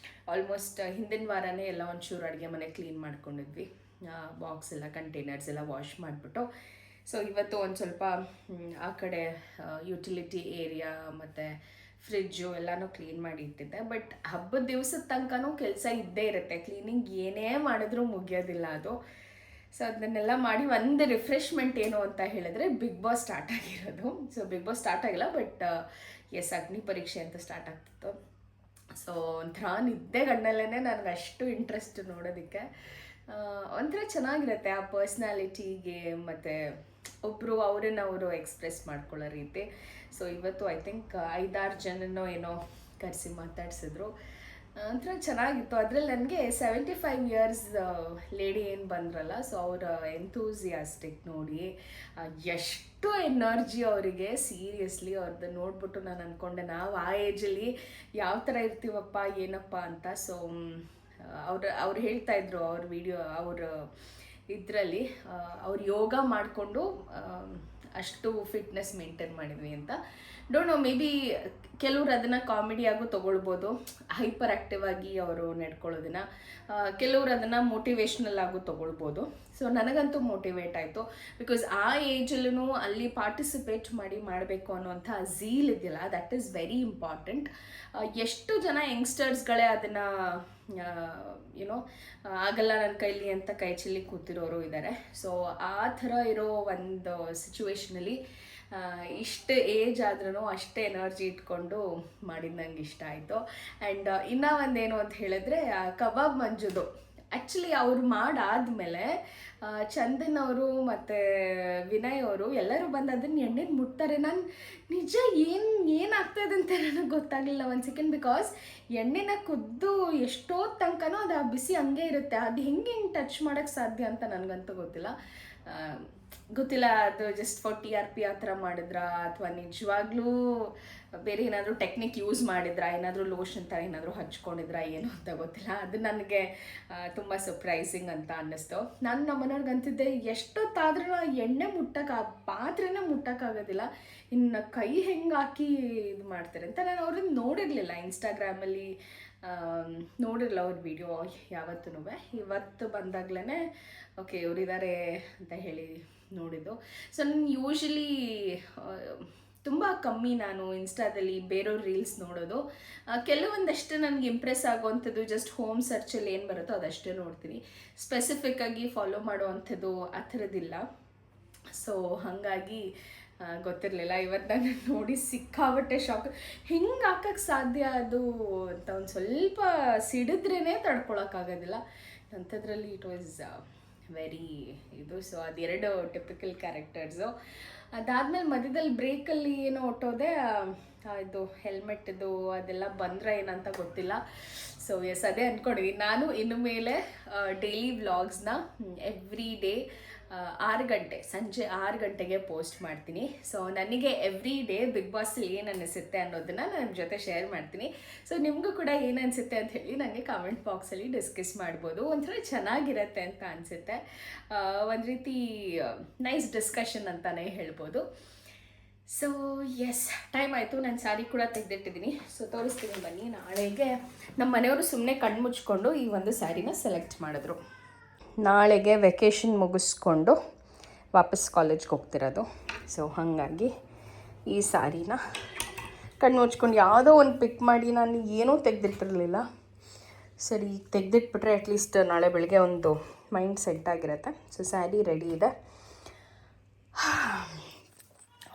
ಆಲ್ಮೋಸ್ಟ್ ಹಿಂದಿನ ವಾರನೇ ಎಲ್ಲ ಒಂಚೂರು ಅಡುಗೆ ಮನೆ ಕ್ಲೀನ್ ಮಾಡ್ಕೊಂಡಿದ್ವಿ. ಬಾಕ್ಸ್ ಎಲ್ಲ ಕಂಟೈನರ್ಸ್ ಎಲ್ಲ ವಾಶ್ ಮಾಡಿಬಿಟ್ಟು. ಸೊ ಇವತ್ತು ಒಂದು ಸ್ವಲ್ಪ ಆ ಕಡೆ ಯುಟಿಲಿಟಿ ಏರಿಯಾ ಮತ್ತು ಫ್ರಿಡ್ಜು ಎಲ್ಲನೂ ಕ್ಲೀನ್ ಮಾಡಿ ಇಟ್ಟಿದ್ದೆ. ಬಟ್ ಹಬ್ಬದ ದಿವಸದ ತನಕನೂ ಕೆಲಸ ಇದ್ದೇ ಇರುತ್ತೆ. ಕ್ಲೀನಿಂಗ್ ಏನೇ ಮಾಡಿದ್ರೂ ಮುಗಿಯೋದಿಲ್ಲ ಅದು. ಸೊ ಅದನ್ನೆಲ್ಲ ಮಾಡಿ ಒಂದು ರಿಫ್ರೆಶ್ಮೆಂಟ್ ಏನು ಅಂತ ಹೇಳಿದ್ರೆ ಬಿಗ್ ಬಾಸ್ ಸ್ಟಾರ್ಟ್ ಆಗಿರೋದು. ಸೊ ಬಿಗ್ ಬಾಸ್ ಸ್ಟಾರ್ಟ್ ಆಗಿಲ್ಲ, ಬಟ್ ಎಸ್, ಅಗ್ನಿ ಪರೀಕ್ಷೆ ಅಂತ ಸ್ಟಾರ್ಟ್ ಆಗ್ತಿತ್ತು. ಸೊ ಒಂಥರ ನಿದ್ದೆ ಗಣ್ಣಲ್ಲೇ ನನಗೆ ಅಷ್ಟು ಇಂಟ್ರೆಸ್ಟ್ ನೋಡೋದಕ್ಕೆ. ಒಂಥರ ಚೆನ್ನಾಗಿರುತ್ತೆ ಆ ಪರ್ಸ್ನಾಲಿಟಿಗೆ ಮತ್ತು ಒಬ್ಬರು ಅವ್ರನ್ನವರು ಎಕ್ಸ್ಪ್ರೆಸ್ ಮಾಡ್ಕೊಳ್ಳೋ ರೀತಿ. ಸೊ ಇವತ್ತು ಐ ಥಿಂಕ್ 5-6 ಜನನೋ ಏನೋ ಕರೆಸಿ ಮಾತಾಡ್ಸಿದ್ರು. ಒಂಥರ ಚೆನ್ನಾಗಿತ್ತು. ಅದರಲ್ಲಿ ನನಗೆ 75 ಇಯರ್ಸ್ ಲೇಡಿ ಏನು ಬಂದ್ರಲ್ಲ, ಸೊ ಅವರ ಎಂಥೂಸಿಯಾಸ್ಟಿಕ್ ನೋಡಿ ಎಷ್ಟು ಎನರ್ಜಿ ಅವರಿಗೆ. ಸೀರಿಯಸ್ಲಿ ಅವ್ರದ್ದು ನೋಡ್ಬಿಟ್ಟು ನಾನು ಅಂದ್ಕೊಂಡೆ ನಾವು ಆ ಏಜಲ್ಲಿ ಯಾವ ಥರ ಇರ್ತೀವಪ್ಪ ಏನಪ್ಪ ಅಂತ. ಸೊ ಅವ್ರು ಹೇಳ್ತಾಯಿದ್ರು ಅವ್ರ ವಿಡಿಯೋ, ಅವ್ರ ಇದರಲ್ಲಿ ಅವ್ರು ಯೋಗ ಮಾಡಿಕೊಂಡು ಅಷ್ಟು ಫಿಟ್ನೆಸ್ ಮೇಂಟೈನ್ ಮಾಡಿದ್ವಿ ಅಂತ. ಡೋಂಟ್ ನೋ, ಮೇ ಬಿ ಕೆಲವ್ರು ಅದನ್ನು ಕಾಮಿಡಿಯಾಗೂ ತೊಗೊಳ್ಬೋದು, ಹೈಪರ್ ಆ್ಯಕ್ಟಿವ್ ಆಗಿ ಅವರು ನಡ್ಕೊಳ್ಳೋದನ್ನು. ಕೆಲವ್ರು ಅದನ್ನು ಮೋಟಿವೇಶ್ನಲ್ ಆಗು ತೊಗೊಳ್ಬೋದು. ಸೊ ನನಗಂತೂ ಮೋಟಿವೇಟ್ ಆಯಿತು. ಬಿಕಾಸ್ ಆ ಏಜಲ್ಲೂ ಅಲ್ಲಿ ಪಾರ್ಟಿಸಿಪೇಟ್ ಮಾಡಬೇಕು ಅನ್ನೋಂಥ ಝೀಲ್ ಇದೆಯಲ್ಲ, ದಟ್ ಈಸ್ ವೆರಿ ಇಂಪಾರ್ಟೆಂಟ್. ಎಷ್ಟು ಜನ ಯಂಗ್ಸ್ಟರ್ಸ್ಗಳೇ ಅದನ್ನು ಏನೋ ಆಗಲ್ಲ ನನ್ನ ಕೈಲಿ ಅಂತ ಕೈ ಚೆಲ್ಲಿ ಕೂತಿರೋರು ಇದ್ದಾರೆ. ಸೊ ಆ ಥರ ಇರೋ ಒಂದು ಸಿಚುವೇಷನಲ್ಲಿ ಇಷ್ಟು ಏಜ್ ಆದ್ರೂ ಅಷ್ಟೇ ಎನರ್ಜಿ ಇಟ್ಕೊಂಡು ಮಾಡಿದ್ದು ನಂಗೆ ಇಷ್ಟ ಆಯಿತು. ಆ್ಯಂಡ್ ಇನ್ನೂ ಒಂದೇನು ಅಂತ ಹೇಳಿದ್ರೆ ಕಬಾಬ್ ಮಂಜುದು. ಆ್ಯಕ್ಚುಲಿ ಅವ್ರು ಮಾಡಾದಮೇಲೆ ಚಂದನ್ ಅವರು ಮತ್ತು ವಿನಯ್ ಅವರು ಎಲ್ಲರೂ ಬಂದು ಅದನ್ನು ಎಣ್ಣೆನ ಮುಟ್ತಾರೆ. ನಾನು ನಿಜ ಏನಾಗ್ತಾಯಿದೆ ಅಂತ ನನಗೆ ಗೊತ್ತಾಗಲಿಲ್ಲ ಒಂದು ಸೆಕೆಂಡ್. ಬಿಕಾಸ್ ಎಣ್ಣೆನ ಕುದ್ದು ಎಷ್ಟೋ ತನಕನೂ ಅದು ಆ ಬಿಸಿ ಹಂಗೆ ಇರುತ್ತೆ. ಅದು ಹೆಂಗೆ ಟಚ್ ಮಾಡೋಕ್ಕೆ ಸಾಧ್ಯ ಅಂತ ನನಗಂತೂ ಗೊತ್ತಿಲ್ಲ. ಗೊತ್ತಿಲ್ಲ ಅದು just for T R P ಆ ಥರ ಮಾಡಿದ್ರಾ ಅಥವಾ ನಿಜವಾಗ್ಲೂ ಬೇರೆ ಏನಾದರೂ ಟೆಕ್ನಿಕ್ ಯೂಸ್ ಮಾಡಿದ್ರಾ, ಏನಾದರೂ ಲೋಷನ್ ಥರ ಏನಾದರೂ ಹಚ್ಕೊಂಡಿದ್ರಾ ಏನು ಅಂತ ಗೊತ್ತಿಲ್ಲ. ಅದು ನನಗೆ ತುಂಬ ಸರ್ಪ್ರೈಸಿಂಗ್ ಅಂತ ಅನ್ನಿಸ್ತು. ನಾನು ನಮ್ಮ ಮನೆಯವ್ರಿಗೆ ಅಂತಿದ್ದೆ, ಎಷ್ಟೊತ್ತಾದ್ರೂ ಎಣ್ಣೆ ಮುಟ್ಟಕ್ಕೆ ಪಾತ್ರೆನೇ ಮುಟ್ಟಕ್ಕಾಗೋದಿಲ್ಲ, ಇನ್ನು ಕೈ ಹೆಂಗೆ ಹಾಕಿ ಇದು ಮಾಡ್ತಾರೆ ಅಂತ. ನಾನು ಅವ್ರನ್ನ ನೋಡಿರಲಿಲ್ಲ ಇನ್ಸ್ಟಾಗ್ರಾಮಲ್ಲಿ, ನೋಡಿರಲ್ಲ ಅವ್ರ ವಿಡಿಯೋ ಯಾವತ್ತೂ. ಇವತ್ತು ಬಂದಾಗ್ಲೇ ಓಕೆ ಇವರಿದ್ದಾರೆ ಅಂತ ಹೇಳಿ ನೋಡಿದ್ದು. ಸೊ ನಾನು ಯೂಶ್ವಲಿ ತುಂಬ ಕಮ್ಮಿ ನಾನು ಇನ್ಸ್ಟಾದಲ್ಲಿ ಬೇರೆಯವ್ರ ರೀಲ್ಸ್ ನೋಡೋದು. ಕೆಲವೊಂದಷ್ಟು ನನಗೆ ಇಂಪ್ರೆಸ್ ಆಗುವಂಥದ್ದು ಜಸ್ಟ್ ಹೋಮ್ ಸರ್ಚಲ್ಲಿ ಏನು ಬರುತ್ತೋ ಅದಷ್ಟೇ ನೋಡ್ತೀನಿ. ಸ್ಪೆಸಿಫಿಕ್ಕಾಗಿ ಫಾಲೋ ಮಾಡುವಂಥದ್ದು ಆ ಥರದ್ದಿಲ್ಲ. ಸೊ ಹಾಗಾಗಿ ಗೊತ್ತಿರಲಿಲ್ಲ. ಇವತ್ತು ನಾನು ನೋಡಿ ಸಿಕ್ಕಾಬಟ್ಟೆ ಶಾಕ್. ಹೆಂಗೆ ಹಾಕಕ್ಕೆ ಸಾಧ್ಯ ಅದು ಅಂತ ಒಂದು ಸ್ವಲ್ಪ ಸಿಡಿದ್ರೇ ತಡ್ಕೊಳಕ್ಕಾಗೋದಿಲ್ಲ ಅಂಥದ್ರಲ್ಲಿ. ಇಟ್ ವಾಸ್ ವೆರಿ ಇದು. ಸೊ ಅದೆರಡು ಟಿಪಿಕಲ್ ಕ್ಯಾರೆಕ್ಟರ್ಸು. ಅದಾದಮೇಲೆ ಮಧ್ಯದಲ್ಲಿ ಬ್ರೇಕಲ್ಲಿ ಏನೋ ಹೊಟ್ಟೋದೆ, ಇದು ಹೆಲ್ಮೆಟ್ದು ಅದೆಲ್ಲ ಬಂದರೆ ಏನಂತ ಗೊತ್ತಿಲ್ಲ. ಸೊ ಎಸ್, ಅದೇ ಅಂದ್ಕೊಂಡಿದ್ದೀನಿ ನಾನು ಇನ್ನು ಮೇಲೆ ಡೈಲಿ ವ್ಲಾಗ್ಸ್ನ ಎವ್ರಿ ಡೇ 6 ಗಂಟೆ, ಸಂಜೆ 6 ಗಂಟೆಗೆ ಪೋಸ್ಟ್ ಮಾಡ್ತೀನಿ. ಸೊ ನನಗೆ ಎವ್ರಿ ಡೇ ಬಿಗ್ ಬಾಸಲ್ಲಿ ಏನು ಅನ್ನಿಸುತ್ತೆ ಅನ್ನೋದನ್ನು ನಾನು ನಿಮ್ಮ ಜೊತೆ ಶೇರ್ ಮಾಡ್ತೀನಿ. ಸೊ ನಿಮಗೂ ಕೂಡ ಏನು ಅನಿಸುತ್ತೆ ಅಂತ ಹೇಳಿ ನನಗೆ ಕಾಮೆಂಟ್ ಬಾಕ್ಸಲ್ಲಿ ಡಿಸ್ಕಸ್ ಮಾಡ್ಬೋದು. ಒಂಥರ ಚೆನ್ನಾಗಿರುತ್ತೆ ಅಂತ ಅನಿಸುತ್ತೆ. ಒಂದು ರೀತಿ ನೈಸ್ ಡಿಸ್ಕಷನ್ ಅಂತಲೇ ಹೇಳ್ಬೋದು. ಸೊ ಎಸ್, ಟೈಮ್ ಆಯಿತು. ನಾನು ಸ್ಯಾರಿ ಕೂಡ ತೆಗೆದಿಟ್ಟಿದ್ದೀನಿ. ಸೊ ತೋರಿಸ್ತೀನಿ ಬನ್ನಿ. ನಾಳೆಗೆ ನಮ್ಮ ಮನೆಯವರು ಸುಮ್ಮನೆ ಕಣ್ಣು ಮುಚ್ಕೊಂಡು ಈ ಒಂದು ಸ್ಯಾರಿನ ಸೆಲೆಕ್ಟ್ ಮಾಡಿದ್ರು. ನಾಳೆಗೆ ವೆಕೇಷನ್ ಮುಗಿಸ್ಕೊಂಡು ವಾಪಸ್ ಕಾಲೇಜ್ಗೆ ಹೋಗ್ತಿರೋದು. ಸೊ ಹಾಗಾಗಿ ಈ ಸ್ಯಾರಿನ ಕಣ್ಣು ಮುಚ್ಕೊಂಡು ಯಾವುದೋ ಒಂದು ಪಿಕ್ ಮಾಡಿ ನಾನು ಏನೂ ತೆಗೆದಿಟ್ಟಿರಲಿಲ್ಲ. ಸರಿ, ತೆಗೆದಿಟ್ಬಿಟ್ರೆ ಅಟ್ಲೀಸ್ಟ್ ನಾಳೆ ಬೆಳಗ್ಗೆ ಒಂದು ಮೈಂಡ್ ಸೆಟ್ ಆಗಿರುತ್ತೆ. ಸೊ ಸ್ಯಾರಿ ರೆಡಿ ಇದೆ.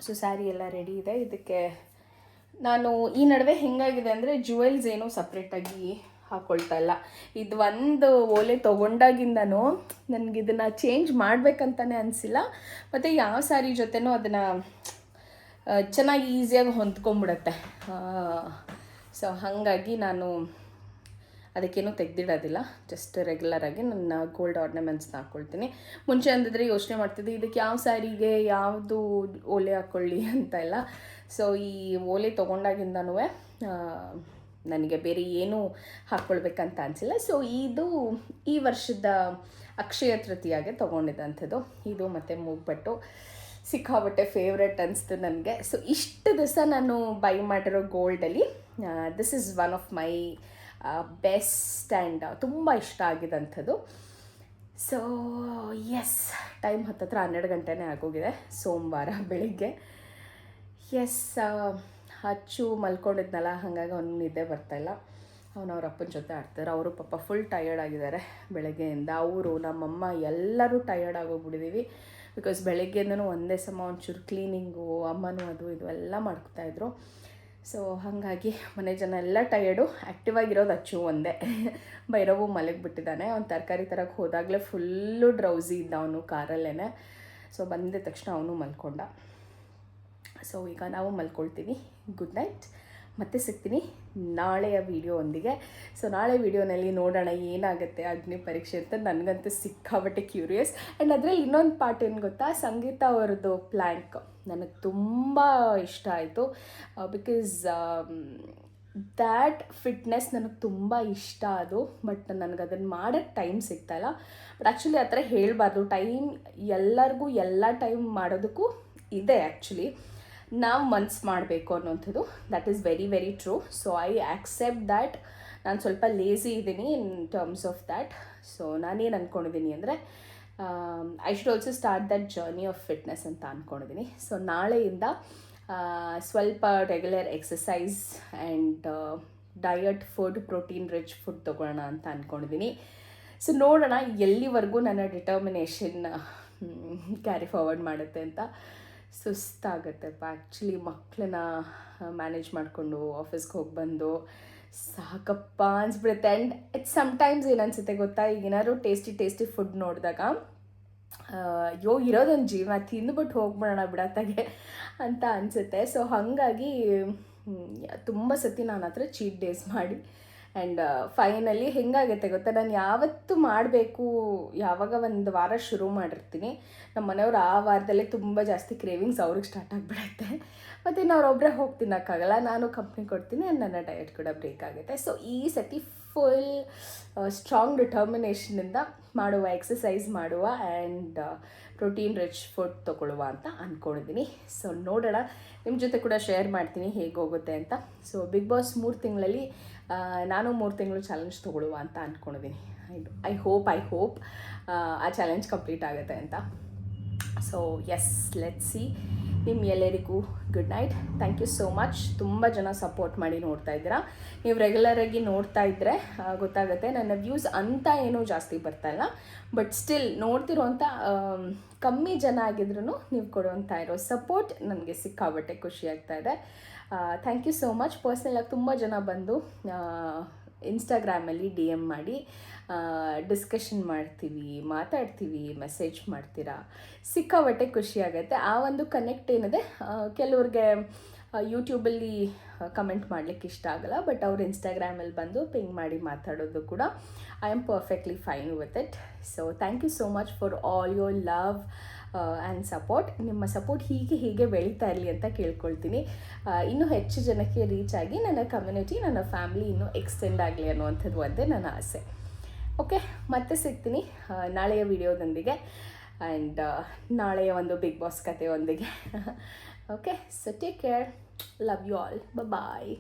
ಸೊ ಸ್ಯಾರಿ ಎಲ್ಲ ರೆಡಿ ಇದೆ. ಇದಕ್ಕೆ ನಾನು ಈ ನಡುವೆ ಹೆಂಗಾಗಿದೆ ಅಂದರೆ ಜುವೆಲ್ಸ್ ಏನೂ ಸಪ್ರೇಟಾಗಿ ಹಾಕ್ಕೊಳ್ತಾ ಇಲ್ಲ. ಇದು ಒಂದು ಓಲೆ ತೊಗೊಂಡಾಗಿಂದನೂ ನನಗಿದನ್ನು ಚೇಂಜ್ ಮಾಡಬೇಕಂತಲೇ ಅನಿಸಿಲ್ಲ. ಮತ್ತು ಯಾವ ಸ್ಯಾರಿ ಜೊತೆನೂ ಅದನ್ನು ಚೆನ್ನಾಗಿ ಈಸಿಯಾಗಿ ಹೊಂದ್ಕೊಂಬಿಡುತ್ತೆ. ಸೊ ಹಾಗಾಗಿ ನಾನು ಅದಕ್ಕೇನೂ ತೆಗೆದಿಡೋದಿಲ್ಲ. ಜಸ್ಟ್ ರೆಗ್ಯುಲರಾಗಿ ನನ್ನ ಗೋಲ್ಡ್ ಆರ್ನಮೆಂಟ್ಸ್ನ ಹಾಕ್ಕೊಳ್ತೀನಿ. ಮುಂಚೆ ಅಂದಿದ್ರೆ ಯೋಚನೆ ಮಾಡ್ತಿದ್ದೆ ಇದಕ್ಕೆ ಯಾವ ಸ್ಯಾರಿಗೆ ಯಾವುದು ಓಲೆ ಹಾಕ್ಕೊಳ್ಳಿ ಅಂತ ಎಲ್ಲ. ಸೊ ಈ ಓಲೆ ತೊಗೊಂಡಾಗಿಂದನೂ ನನಗೆ ಬೇರೆ ಏನೂ ಹಾಕ್ಕೊಳ್ಬೇಕಂತ ಅನಿಸಿಲ್ಲ. ಸೊ ಇದು ಈ ವರ್ಷದ ಅಕ್ಷಯ ತೃತೀಯಾಗೆ ತೊಗೊಂಡಿದ್ದಂಥದ್ದು. ಇದು ಮತ್ತು ಮೂಗ್ಬಟ್ಟು ಸಿಕ್ಕಾಬಟ್ಟೆ ಫೇವ್ರೆಟ್ ಅನಿಸ್ತು ನನಗೆ. ಸೊ ಇಷ್ಟು ದಿವಸ ನಾನು ಬೈ ಮಾಡಿರೋ ಗೋಲ್ಡಲ್ಲಿ this is one of my best and ತುಂಬ ಇಷ್ಟ ಆಗಿದ್ದಂಥದ್ದು. ಸೊ ಎಸ್, ಟೈಮ್ ಹತ್ತತ್ರ 12 ಗಂಟೆನೇ ಆಗೋಗಿದೆ, ಸೋಮವಾರ ಬೆಳಿಗ್ಗೆ. ಎಸ್, ಅಚ್ಚು ಮಲ್ಕೊಂಡಿದ್ನಲ್ಲ, ಹಾಗಾಗಿ ಅವ್ನು ನಿದ್ದೆ ಬರ್ತಾಯಿಲ್ಲ. ಅವ್ರ ಅಪ್ಪನ ಜೊತೆ ಆಡ್ತಾರೆ. ಅವರು ಪಾಪ ಫುಲ್ ಟಯರ್ಡ್ ಆಗಿದ್ದಾರೆ ಬೆಳಗ್ಗೆಯಿಂದ. ಅವರು ನಮ್ಮಮ್ಮ ಎಲ್ಲರೂ ಟಯರ್ಡ್ ಆಗೋಗ್ಬಿಟ್ಟಿದ್ದೀವಿ. ಬಿಕಾಸ್ ಬೆಳಗ್ಗೆಯಿಂದನೂ ಒಂದೇ ಸಮ ಒಂಚೂರು ಕ್ಲೀನಿಂಗು, ಅಮ್ಮನೂ ಅದು ಇದು ಎಲ್ಲ ಮಾಡ್ಕೊತಾಯಿದ್ರು. ಸೊ ಹಾಗಾಗಿ ಮನೆ ಜನ ಎಲ್ಲ ಟಯರ್ಡು. ಆ್ಯಕ್ಟಿವ್ ಆಗಿರೋದು ಅಚ್ಚು ಒಂದೇ. ಭೈರವು ಮಲಗಿಬಿಟ್ಟಿದ್ದಾನೆ. ಅವ್ನು ತರಕಾರಿ ತರಕ್ಕೆ ಹೋದಾಗಲೇ ಫುಲ್ಲು ಡ್ರೌಸಿ ಇದ್ದ ಅವನು ಕಾರಲ್ಲೇ. ಸೊ ಬಂದಿದ್ದ ತಕ್ಷಣ ಅವನು ಮಲ್ಕೊಂಡ. ಸೊ ಈಗ ನಾವು ಮಲ್ಕೊಳ್ತೀವಿ. Good night. ಮತ್ತೆ ಸಿಗ್ತೀನಿ ನಾಳೆಯ ವಿಡಿಯೋ. ಸೊ ನಾಳೆ ವಿಡಿಯೋನಲ್ಲಿ ನೋಡೋಣ ಏನಾಗುತ್ತೆ ಅಗ್ನಿ ಪರೀಕ್ಷೆ ಅಂತ. ನನಗಂತೂ ಸಿಕ್ಕಾಬಟ್ಟೆ ಕ್ಯೂರಿಯಸ್. ಆ್ಯಂಡ್ ಅದರಲ್ಲಿ ಇನ್ನೊಂದು ಪಾರ್ಟ್ ಏನು ಗೊತ್ತಾ, ಸಂಗೀತ ಅವ್ರದ್ದು ಪ್ಲ್ಯಾಂಕ್ ನನಗೆ ತುಂಬ ಇಷ್ಟ ಆಯಿತು. ಬಿಕಾಸ್ ದ್ಯಾಟ್ ಫಿಟ್ನೆಸ್ ನನಗೆ ತುಂಬ ಇಷ್ಟ ಅದು. ಬಟ್ ನನಗೆ ಅದನ್ನು ಮಾಡೋಕ್ಕೆ ಟೈಮ್ ಸಿಗ್ತಾಯಿಲ್ಲ. ಬಟ್ ಆ್ಯಕ್ಚುಲಿ ಆ ಥರ ಹೇಳಬಾರ್ದು. ಟೈಮ್ ಎಲ್ಲರಿಗೂ ಎಲ್ಲ ಟೈಮ್ ಮಾಡೋದಕ್ಕೂ ಇದೆ. ಆ್ಯಕ್ಚುಲಿ ನಾವು ಮನ್ಸು ಮಾಡಬೇಕು ಅನ್ನೋಂಥದ್ದು, that is very very true. So I accept that. ನಾನು ಸ್ವಲ್ಪ ಲೇಝಿ ಇದ್ದೀನಿ in terms of that. So ನಾನೇನು ಅಂದ್ಕೊಂಡಿದ್ದೀನಿ ಅಂದರೆ I should also start that journey of fitness ಅಂತ ಅಂದ್ಕೊಂಡಿದ್ದೀನಿ. ಸೊ ನಾಳೆಯಿಂದ ಸ್ವಲ್ಪ regular exercise and diet food, protein rich food ತೊಗೊಳ್ಳೋಣ ಅಂತ ಅಂದ್ಕೊಂಡಿದ್ದೀನಿ. ಸೊ ನೋಡೋಣ ಎಲ್ಲಿವರೆಗೂ ನನ್ನ ಡಿಟರ್ಮಿನೇಷನ್ ಕ್ಯಾರಿ ಫಾರ್ವರ್ಡ್ ಮಾಡುತ್ತೆ ಅಂತ. ಸುಸ್ತಾಗತ್ತಪ್ಪ ಆ್ಯಕ್ಚುಲಿ. ಮಕ್ಕಳನ್ನ ಮ್ಯಾನೇಜ್ ಮಾಡಿಕೊಂಡು ಆಫೀಸ್ಗೆ ಹೋಗಿ ಬಂದು ಸಾಕಪ್ಪ ಅನ್ಸ್ಬಿಡುತ್ತೆ. ಆ್ಯಂಡ್ ಇಟ್ಸ್ ಸಮ್ಟೈಮ್ಸ್ ಏನು ಅನಿಸುತ್ತೆ ಗೊತ್ತಾ, ಈಗ ಏನಾದ್ರು ಟೇಸ್ಟಿ ಫುಡ್ ನೋಡಿದಾಗ ಇರೋದೊಂದು ಜೀವ, ತಿಂದುಬಿಟ್ಟು ಹೋಗ್ಬಿಡೋಣ ಬಿಡತ್ತಾಗೆ ಅಂತ ಅನಿಸುತ್ತೆ. ಸೊ ಹಾಗಾಗಿ ತುಂಬ ಸತಿ ನಾನು ಹತ್ರ ಚೀಟ್ ಡೇಸ್ ಮಾಡಿ ಆ್ಯಂಡ್ ಫೈನಲಿ ಹೆಂಗಾಗುತ್ತೆ ಗೊತ್ತಾ, ನಾನು ಯಾವತ್ತು ಮಾಡಬೇಕು ಯಾವಾಗ ಒಂದು ವಾರ ಶುರು ಮಾಡಿರ್ತೀನಿ, ನಮ್ಮ ಮನೆಯವ್ರು ಆ ವಾರದಲ್ಲೇ ತುಂಬ ಜಾಸ್ತಿ ಕ್ರೇವಿಂಗ್ಸ್ ಅವ್ರಿಗೆ ಸ್ಟಾರ್ಟ್ ಆಗಿಬಿಡುತ್ತೆ. ಮತ್ತು ಇನ್ನು ಅವ್ರೊಬ್ಬರೇ ಹೋಗಿ ತಿನ್ನೋಕ್ಕಾಗಲ್ಲ, ನಾನು ಕಂಪ್ನಿ ಕೊಡ್ತೀನಿ ಆ್ಯಂಡ್ ನನ್ನ ಡಯಟ್ ಕೂಡ ಬ್ರೇಕ್ ಆಗುತ್ತೆ. ಸೊ ಈ ಸತಿ ಫುಲ್ ಸ್ಟ್ರಾಂಗ್ ಡಿಟರ್ಮಿನೇಷನಿಂದ ಮಾಡುವ, ಎಕ್ಸಸೈಸ್ ಮಾಡುವ ಆ್ಯಂಡ್ ಪ್ರೋಟೀನ್ ರಿಚ್ ಫುಡ್ ತೊಗೊಳ್ಳುವ ಅಂತ ಅಂದ್ಕೊಂಡಿದ್ದೀನಿ. ಸೊ ನೋಡೋಣ, ನಿಮ್ಮ ಜೊತೆ ಕೂಡ ಶೇರ್ ಮಾಡ್ತೀನಿ ಹೇಗೆ ಹೋಗುತ್ತೆ ಅಂತ. ಸೊ ಬಿಗ್ ಬಾಸ್ 3 ತಿಂಗಳಲ್ಲಿ ನಾನು 3 ತಿಂಗಳು ಚಾಲೆಂಜ್ ತೊಗೊಳ್ಳುವ ಅಂತ ಅಂದ್ಕೊಂಡಿದ್ದೀನಿ. ಐ ಹೋಪ್ ಆ ಚಾಲೆಂಜ್ ಕಂಪ್ಲೀಟ್ ಆಗುತ್ತೆ ಅಂತ. So yes, let's see. ನಿಮ್ಮ ಎಲ್ಲರಿಗೂ good night. Thank you so much. ತುಂಬ ಜನ ಸಪೋರ್ಟ್ ಮಾಡಿ ನೋಡ್ತಾ ಇದ್ದೀರಾ. ನೀವು ರೆಗ್ಯುಲರಾಗಿ ನೋಡ್ತಾ ಇದ್ದರೆ ಗೊತ್ತಾಗುತ್ತೆ, ನನ್ನ ವ್ಯೂಸ್ ಅಂತ ಏನೂ ಜಾಸ್ತಿ ಬರ್ತಾಯಿಲ್ಲ, ಬಟ್ ಸ್ಟಿಲ್ ನೋಡ್ತಿರೋಂಥ ಕಮ್ಮಿ ಜನ ಆಗಿದ್ರೂ ನೀವು ಕೊಡುವಂಥ ಇರೋ ಸಪೋರ್ಟ್ ನನಗೆ ಸಿಕ್ಕಾಬಟ್ಟೆ ಖುಷಿ ಆಗ್ತಾ ಇದೆ. Thank you so much. ಪರ್ಸ್ನಲಾಗಿ ತುಂಬ ಜನ ಬಂದು ಇನ್ಸ್ಟಾಗ್ರಾಮಲ್ಲಿ ಡಿ ಎಮ್ ಮಾಡಿ ಡಿಸ್ಕಷನ್ ಮಾಡ್ತೀವಿ, ಮಾತಾಡ್ತೀವಿ, ಮೆಸೇಜ್ ಮಾಡ್ತೀರಾ, ಸಿಕ್ಕಾಬಟ್ಟೆ ಖುಷಿ ಆಗುತ್ತೆ. ಆ ಒಂದು ಕನೆಕ್ಟ್ ಏನಿದೆ, ಕೆಲವ್ರಿಗೆ ಯೂಟ್ಯೂಬಲ್ಲಿ ಕಮೆಂಟ್ ಮಾಡಲಿಕ್ಕೆ ಇಷ್ಟ ಆಗಲ್ಲ, ಬಟ್ ಅವ್ರು ಇನ್ಸ್ಟಾಗ್ರಾಮಲ್ಲಿ ಬಂದು ಪಿಂಗ್ ಮಾಡಿ ಮಾತಾಡೋದು ಕೂಡ I am perfectly fine with it. So thank you so much for all your love and support. ನಿಮ್ಮ ಸಪೋರ್ಟ್ ಹೀಗೆ ಬೆಳೀತಾ ಇರಲಿ ಅಂತ ಕೇಳ್ಕೊಳ್ತೀನಿ. ಇನ್ನೂ ಹೆಚ್ಚು ಜನಕ್ಕೆ ರೀಚ್ ಆಗಿ ನನ್ನ ಕಮ್ಯುನಿಟಿ, ನನ್ನ ಫ್ಯಾಮಿಲಿ ಇನ್ನೂ ಎಕ್ಸ್ಟೆಂಡ್ ಆಗಲಿ ಅನ್ನುವಂಥದ್ದು ಒಂದೇ ನನ್ನ ಆಸೆ. ಓಕೆ, ಮತ್ತೆ ಸಿಗ್ತೀನಿ ನಾಳೆಯ ವಿಡಿಯೋದೊಂದಿಗೆ ಆ್ಯಂಡ್ ನಾಳೆಯ ಒಂದು ಬಿಗ್ ಬಾಸ್ ಕಥೆಯೊಂದಿಗೆ. Okay, so take care, love you all, bye.